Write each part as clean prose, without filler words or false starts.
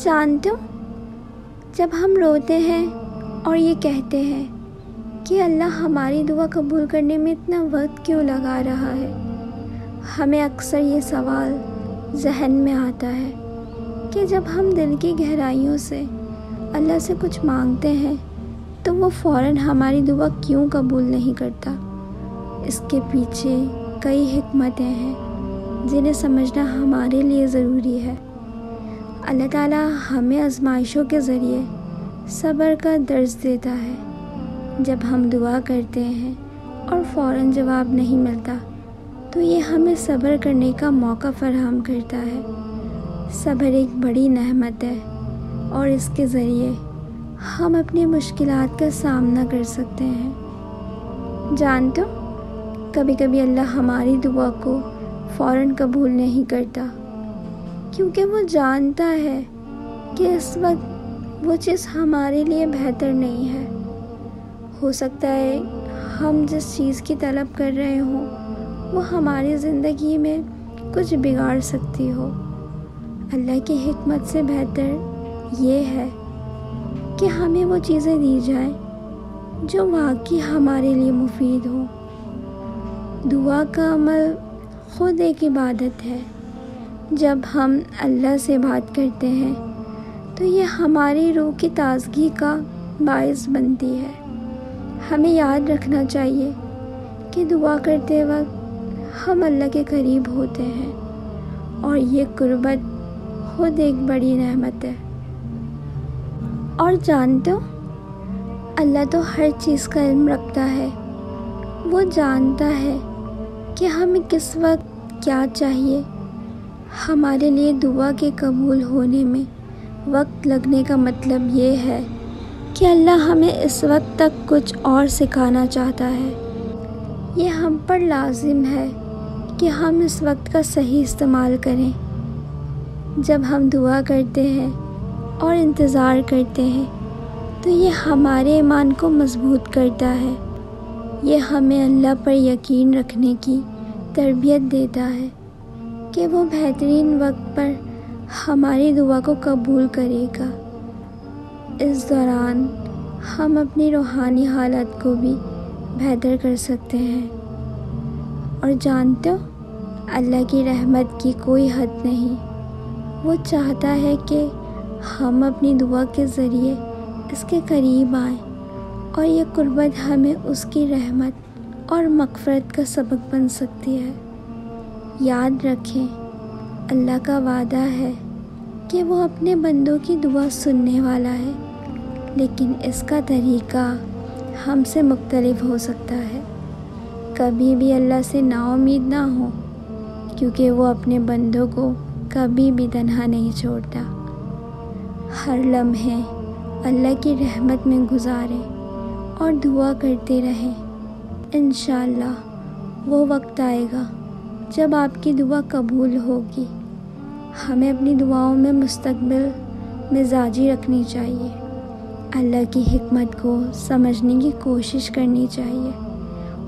جانتے ہو، جب ہم روتے ہیں اور یہ کہتے ہیں کہ اللہ ہماری دعا قبول کرنے میں اتنا وقت کیوں لگا رہا ہے، ہمیں اکثر یہ سوال ذہن میں آتا ہے کہ جب ہم دل کی گہرائیوں سے اللہ سے کچھ مانگتے ہیں تو وہ فوراً ہماری دعا کیوں قبول نہیں کرتا۔ اس کے پیچھے کئی حکمتیں ہیں جنہیں سمجھنا ہمارے لیے ضروری ہے۔ اللہ تعالیٰ ہمیں آزمائشوں کے ذریعے صبر کا درس دیتا ہے۔ جب ہم دعا کرتے ہیں اور فوراً جواب نہیں ملتا تو یہ ہمیں صبر کرنے کا موقع فراہم کرتا ہے۔ صبر ایک بڑی نعمت ہے اور اس کے ذریعے ہم اپنی مشکلات کا سامنا کر سکتے ہیں۔ جانتے ہو، کبھی کبھی اللہ ہماری دعا کو فوراً قبول نہیں کرتا کیونکہ وہ جانتا ہے کہ اس وقت وہ چیز ہمارے لیے بہتر نہیں ہے۔ ہو سکتا ہے ہم جس چیز کی طلب کر رہے ہوں وہ ہماری زندگی میں کچھ بگاڑ سکتی ہو۔ اللہ کی حکمت سے بہتر یہ ہے کہ ہمیں وہ چیزیں دی جائیں جو واقعی ہمارے لیے مفید ہوں۔ دعا کا عمل خود ایک عبادت ہے۔ جب ہم اللہ سے بات کرتے ہیں تو یہ ہماری روح کی تازگی کا باعث بنتی ہے۔ ہمیں یاد رکھنا چاہیے کہ دعا کرتے وقت ہم اللہ کے قریب ہوتے ہیں اور یہ قربت خود ایک بڑی نعمت ہے۔ اور جانتے ہو، اللہ تو ہر چیز کا علم رکھتا ہے۔ وہ جانتا ہے کہ ہمیں کس وقت کیا چاہیے۔ ہمارے لیے دعا کے قبول ہونے میں وقت لگنے کا مطلب یہ ہے کہ اللہ ہمیں اس وقت تک کچھ اور سکھانا چاہتا ہے۔ یہ ہم پر لازم ہے کہ ہم اس وقت کا صحیح استعمال کریں۔ جب ہم دعا کرتے ہیں اور انتظار کرتے ہیں تو یہ ہمارے ایمان کو مضبوط کرتا ہے۔ یہ ہمیں اللہ پر یقین رکھنے کی تربیت دیتا ہے کہ وہ بہترین وقت پر ہماری دعا کو قبول کرے گا۔ اس دوران ہم اپنی روحانی حالت کو بھی بہتر کر سکتے ہیں۔ اور جانتے ہو، اللہ کی رحمت کی کوئی حد نہیں۔ وہ چاہتا ہے کہ ہم اپنی دعا کے ذریعے اس کے قریب آئیں اور یہ قربت ہمیں اس کی رحمت اور مغفرت کا سبب بن سکتی ہے۔ یاد رکھیں، اللہ کا وعدہ ہے کہ وہ اپنے بندوں کی دعا سننے والا ہے، لیکن اس کا طریقہ ہم سے مختلف ہو سکتا ہے۔ کبھی بھی اللہ سے نا امید نہ ہو، کیونکہ وہ اپنے بندوں کو کبھی بھی تنہا نہیں چھوڑتا۔ ہر لمحے اللہ کی رحمت میں گزاریں اور دعا کرتے رہیں۔ انشاءاللہ وہ وقت آئے گا جب آپ کی دعا قبول ہوگی۔ ہمیں اپنی دعاؤں میں مستقبل مزاجی رکھنی چاہیے، اللہ کی حکمت کو سمجھنے کی کوشش کرنی چاہیے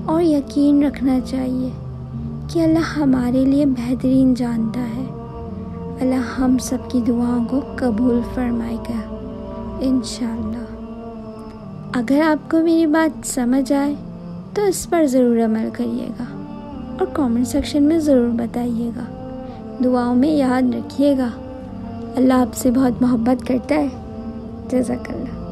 اور یقین رکھنا چاہیے کہ اللہ ہمارے لیے بہترین جانتا ہے۔ اللہ ہم سب کی دعاؤں کو قبول فرمائے گا انشاءاللہ۔ اگر آپ کو میری بات سمجھ آئے تو اس پر ضرور عمل کریے گا اور کامنٹ سیکشن میں ضرور بتائیے گا۔ دعاؤں میں یاد رکھیے گا، اللہ آپ سے بہت محبت کرتا ہے۔ جزاک اللہ۔